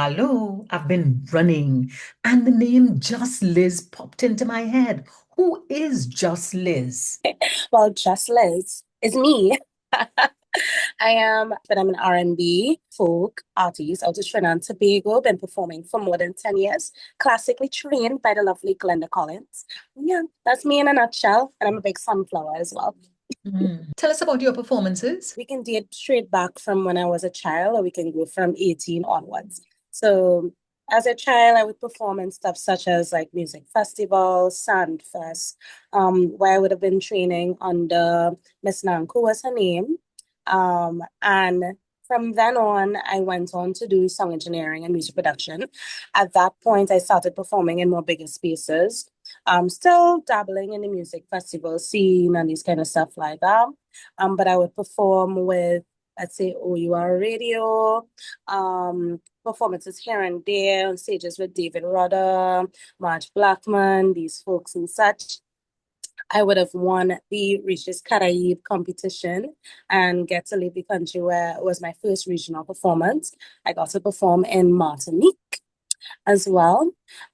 Hello, I've been running and the name Juss Liz popped into my head. Who is Juss Liz? Well, Juss Lizz is me. But I'm an R&B folk artist out of Trinidad and Tobago. Been performing for more than 10 years. Classically trained by the lovely Glenda Collins. Yeah, that's me in a nutshell. And I'm a big sunflower as well. Tell us about your performances. We can date straight back from when I was a child, or we can go from 18 onwards. So as a child, I would perform in stuff such as like music festivals, Sandfest, where I would have been training under Miss Nanko was her name. And from then on, I went on to do song engineering and music production. At that point, I started performing in more bigger spaces. Still dabbling in the music festival scene and these kind of stuff like that. But I would perform with, let's say, OUR Radio, performances here and there on stages with David Rudder, Marge Blackman, these folks and such. I would have won the Regis Caraïbe competition and get to leave the country where it was my first regional performance. I got to perform in Martinique as well.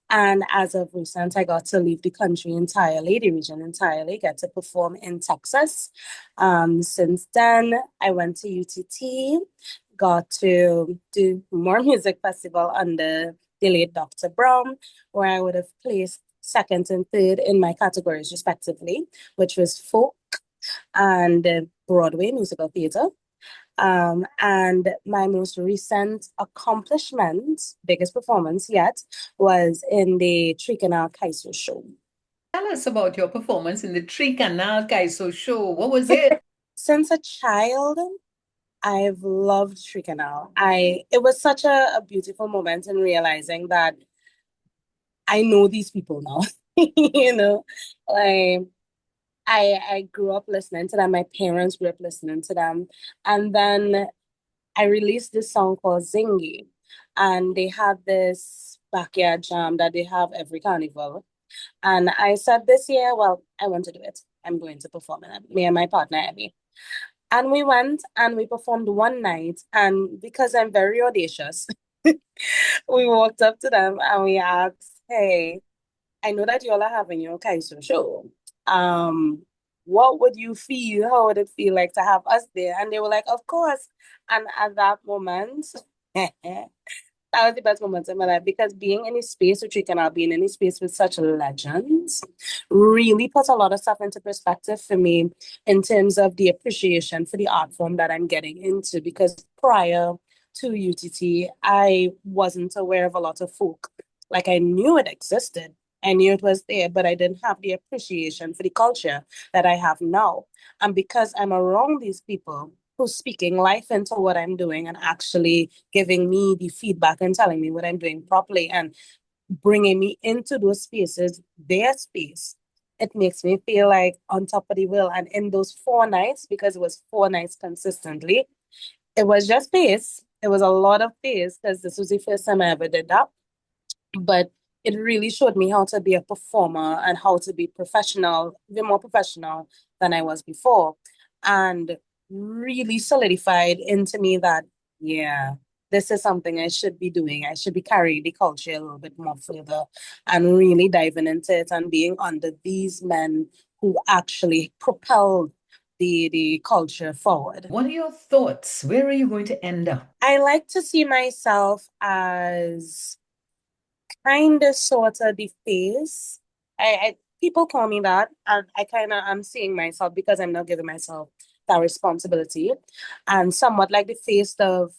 And as of recent, I got to leave the country entirely, the region entirely, get to perform in Texas. Since then, I went to UTT, got to do more music festival under the late Dr. Brown, where I would have placed second and third in my categories respectively, which was folk and Broadway musical theater. And my most recent accomplishment, biggest performance yet, was in the Tricanal Kaiso show. Tell us about your performance in the Tree Canal Kaiso show. What was it? Since a child, I've loved Tricanal. It was such a beautiful moment in realizing that I know these people now. You know, like I grew up listening to them. My parents grew up listening to them. And then I released this song called Zingy. And they had this backyard jam that they have every carnival. And I said this year, well, I want to do it. I'm going to perform it. Me and my partner, Emmy. And we went and we performed one night. And because I'm very audacious, we walked up to them and we asked, hey, I know that y'all are having your Kaiso show. Um, what would you feel? How would it feel like to have us there? And they were like, of course. And at that moment, that was the best moment in my life because being in a space with Trick and I'll being in a space with such legends really puts a lot of stuff into perspective for me in terms of the appreciation for the art form that I'm getting into. Because prior to UTT, I wasn't aware of a lot of folk. Like I knew it existed. I knew it was there, but I didn't have the appreciation for the culture that I have now. And because I'm around these people who's speaking life into what I'm doing and actually giving me the feedback and telling me what I'm doing properly and bringing me into those spaces, their space, it makes me feel like on top of the world. And in those 4 nights, because it was 4 nights consistently, it was just pace. It was a lot of pace because this was the first time I ever did that. But it really showed me how to be a performer and how to be professional, even more professional than I was before. And really solidified into me that, yeah, this is something I should be doing. I should be carrying the culture a little bit more further and really diving into it and being under these men who actually propelled the culture forward. What are your thoughts? Where are you going to end up? I like to see myself as kind of sort of the face. I people call me that, and I kind of am seeing myself because I'm not giving myself that responsibility, and somewhat like the face of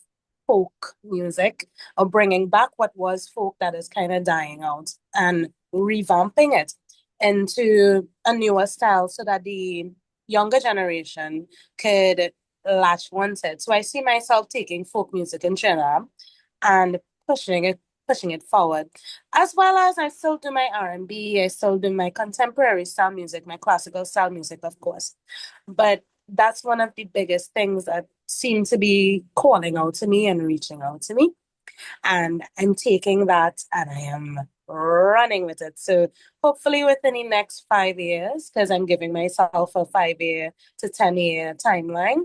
folk music, or bringing back what was folk that is kind of dying out and revamping it into a newer style so that the younger generation could latch onto it. So I see myself taking folk music in Trinidad and pushing it forward. As well as I still do my R&B, I still do my contemporary style music, my classical style music, of course. But that's one of the biggest things that seem to be calling out to me and reaching out to me. And I'm taking that and I am running with it. So hopefully within the next 5 years, because I'm giving myself a 5 year to 10 year timeline,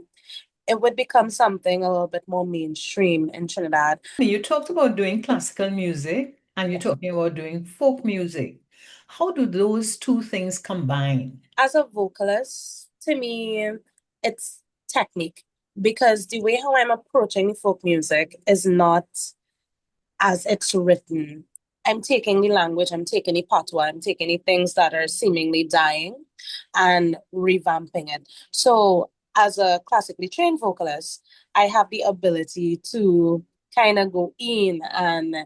it would become something a little bit more mainstream in Trinidad. You talked about doing classical music and you're talking about doing folk music. How do those two things combine? As a vocalist, to me, it's technique because the way how I'm approaching folk music is not as it's written. I'm taking the language, I'm taking the patois, I'm taking the things that are seemingly dying and revamping it. So, as a classically trained vocalist, I have the ability to kind of go in and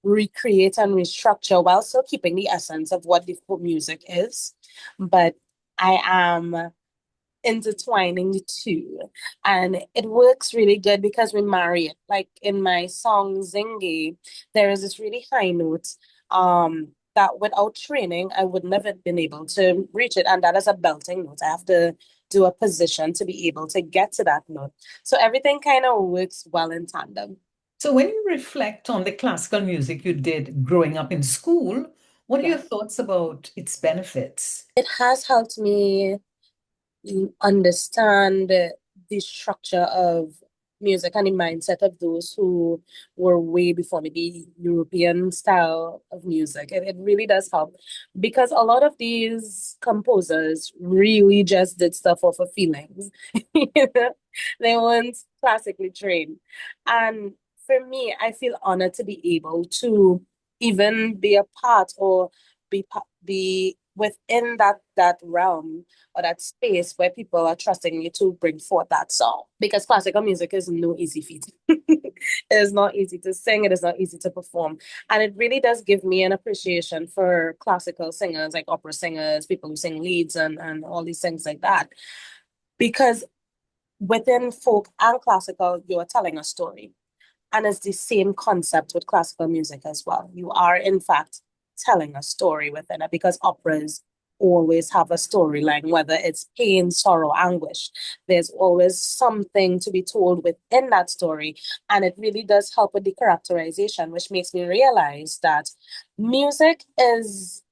recreate and restructure while still keeping the essence of what the folk music is. But I am intertwining the two. And it works really good because we marry it. Like in my song Zingy, there is this really high note that without training, I would never have been able to reach it. And that is a belting note. I have to do a position to be able to get to that note. So everything kind of works well in tandem. So, when you reflect on the classical music you did growing up in school, what are your Yeah. thoughts about its benefits? It has helped me understand the structure of music and the mindset of those who were way before me, the European style of music. It really does help because a lot of these composers really just did stuff off of feelings. You know? They weren't classically trained. And for me, I feel honored to be able to even be a part or be within that realm or that space where people are trusting you to bring forth that song. Because classical music is no easy feat. It is not easy to sing, it is not easy to perform. And it really does give me an appreciation for classical singers, like opera singers, people who sing leads and all these things like that. Because within folk and classical, you are telling a story. And it's the same concept with classical music as well. You are, in fact, telling a story within it because operas always have a storyline, whether it's pain, sorrow, anguish. There's always something to be told within that story. And it really does help with the characterization, which makes me realize that music is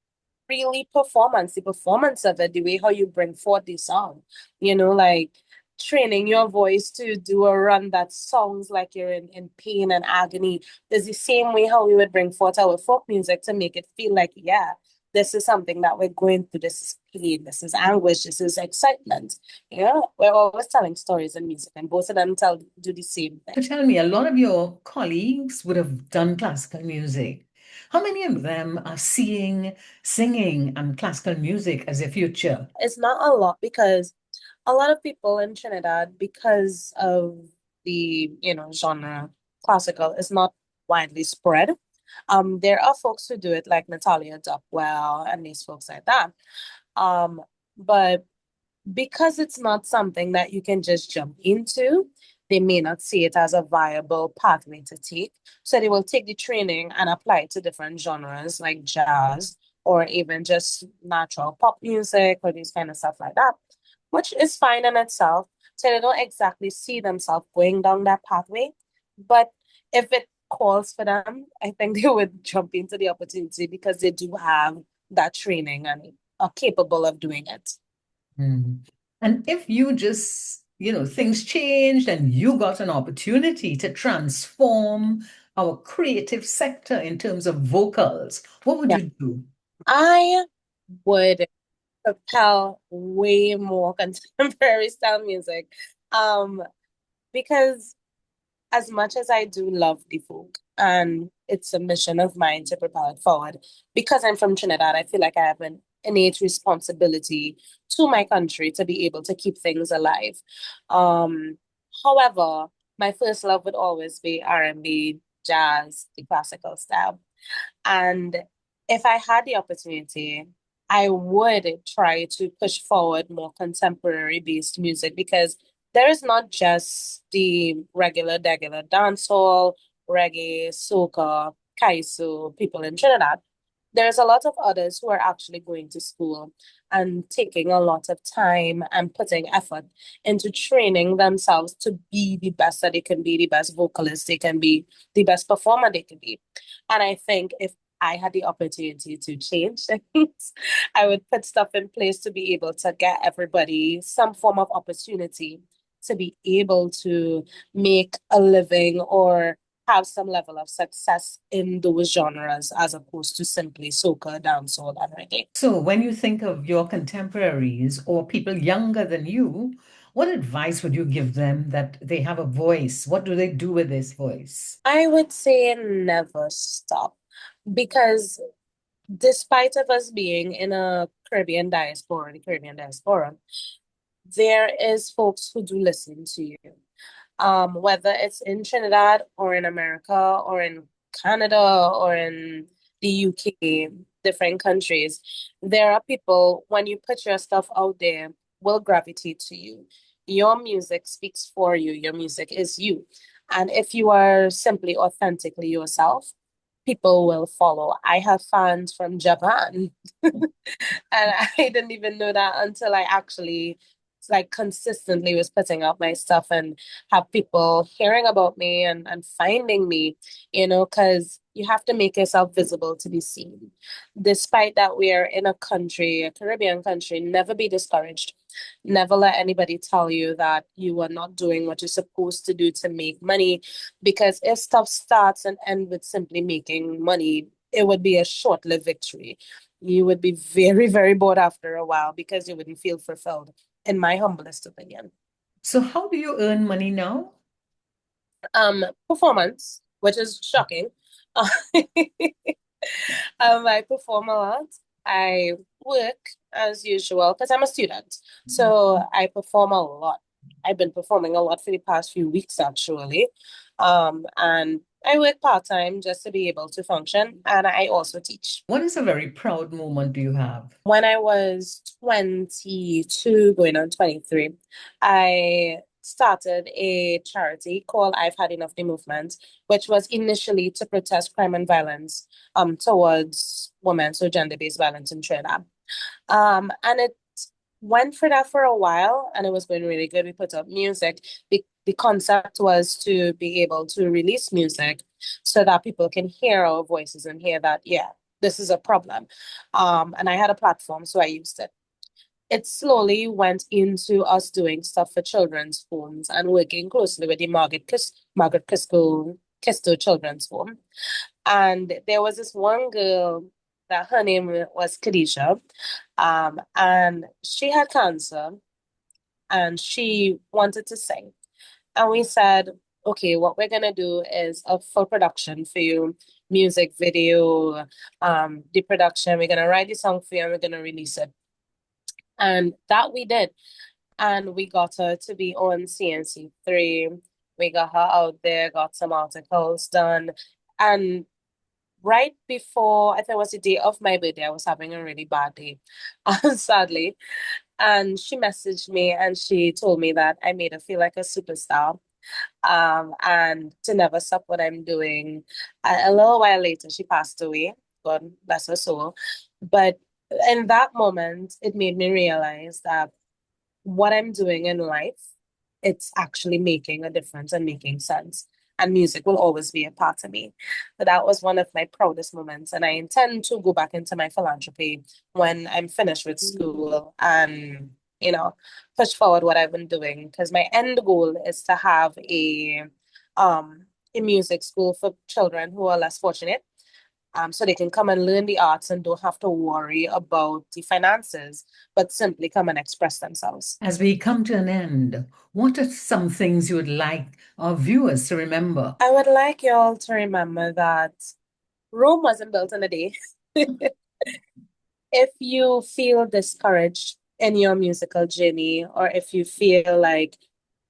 really performance, the performance of it, the way how you bring forth the song, like training your voice to do a run that sounds like you're in pain and agony. There's the same way how we would bring forth our folk music to make it feel like, yeah, this is something that we're going through. This is pain, this is anguish, this is excitement. We're always telling stories in music, and both of them do the same thing. So, tell me, a lot of your colleagues would have done classical music. How many of them are seeing singing and classical music as a future? It's not a lot because a lot of people in Trinidad, because of the, genre classical, is not widely spread. There are folks who do it like Natalia Duckwell and these folks like that. But because it's not something that you can just jump into, they may not see it as a viable pathway to take. So they will take the training and apply it to different genres like jazz or even just natural pop music or these kind of stuff like that, which is fine in itself. So they don't exactly see themselves going down that pathway. But if it calls for them, I think they would jump into the opportunity because they do have that training and are capable of doing it. Mm. And if you just, things changed and you got an opportunity to transform our creative sector in terms of vocals, what would Yeah. you do? I would propel way more contemporary style music. Um, because as much as I do love the folk, and it's a mission of mine to propel it forward, because I'm from Trinidad, I feel like I have an innate responsibility to my country to be able to keep things alive. Um, However, my first love would always be R&B, jazz, the classical style. And if I had the opportunity, I would try to push forward more contemporary based music because there is not just the regular dancehall, reggae, soca, kaiso people in Trinidad. There's a lot of others who are actually going to school and taking a lot of time and putting effort into training themselves to be the best that they can be, the best vocalist they can be, the best performer they can be. And I think if I had the opportunity to change things, I would put stuff in place to be able to get everybody some form of opportunity to be able to make a living or have some level of success in those genres as opposed to simply soca, dancehall, and reggae. So, when you think of your contemporaries or people younger than you, what advice would you give them that they have a voice? What do they do with this voice? I would say never stop because despite of us being in a Caribbean diaspora, there is folks who do listen to you. Whether it's in Trinidad or in America or in Canada or in the UK, different countries, there are people, when you put your stuff out there, will gravitate to you. Your music speaks for you. Your music is you. And if you are simply authentically yourself, people will follow. I have fans from Japan. And I didn't even know that until I actually like consistently was putting out my stuff and have people hearing about me and finding me, because you have to make yourself visible to be seen. Despite that we are in a country, a Caribbean country, never be discouraged. Never let anybody tell you that you are not doing what you're supposed to do to make money, because if stuff starts and ends with simply making money, it would be a short-lived victory. You would be very, very bored after a while because you wouldn't feel fulfilled, in my humblest opinion. So, how do you earn money now? Performance, which is shocking. I perform a lot. I work as usual because I'm a student. So I perform a lot. I've been performing a lot for the past few weeks, actually. And I work part-time just to be able to function, and I also teach. What is a very proud moment do you have? When I was 22, going on 23, I started a charity called I've Had Enough the Movement, which was initially to protest crime and violence towards women, so gender-based violence in Trinidad. And it went for that for a while, and it was going really good. We put up music. The concept was to be able to release music so that people can hear our voices and hear that, yeah, this is a problem. And I had a platform, so I used it. It slowly went into us doing stuff for children's homes and working closely with the Margaret Kisto Children's Home. And there was this one girl that her name was Khadijah, and she had cancer and she wanted to sing. And we said, okay, what we're gonna do is a full production for you, music video, the production. We're gonna write the song for you and we're gonna release it. And that we did. And we got her to be on CNC3. We got her out there, got some articles done. And right before, I think it was the day of my birthday, I was having a really bad day, sadly. And she messaged me and she told me that I made her feel like a superstar, and to never stop what I'm doing. A little while later, she passed away. God bless her soul. But in that moment, it made me realize that what I'm doing in life, it's actually making a difference and making sense. And music will always be a part of me. But that was one of my proudest moments. And I intend to go back into my philanthropy when I'm finished with school and, push forward what I've been doing. Because my end goal is to have a music school for children who are less fortunate, so they can come and learn the arts and don't have to worry about the finances, but simply come and express themselves. As we come to an end, what are some things you would like our viewers to remember? I would like y'all to remember that Rome wasn't built in a day. If you feel discouraged in your musical journey, or if you feel like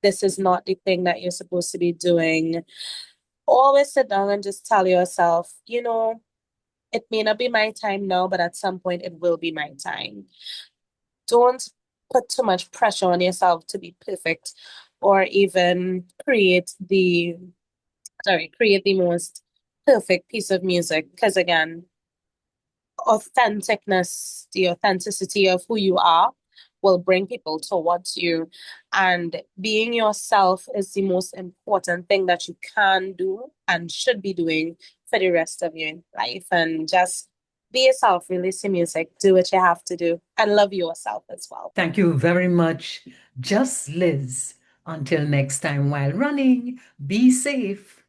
this is not the thing that you're supposed to be doing, always sit down and just tell yourself, it may not be my time now, but at some point it will be my time. Don't put too much pressure on yourself to be perfect or even create the most perfect piece of music. Because again, the authenticity of who you are will bring people towards you. And being yourself is the most important thing that you can do and should be doing for the rest of your life. And just be yourself, release your music, do what you have to do, and love yourself as well. Thank you very much, Juss Lizz, Until next time while running, be safe.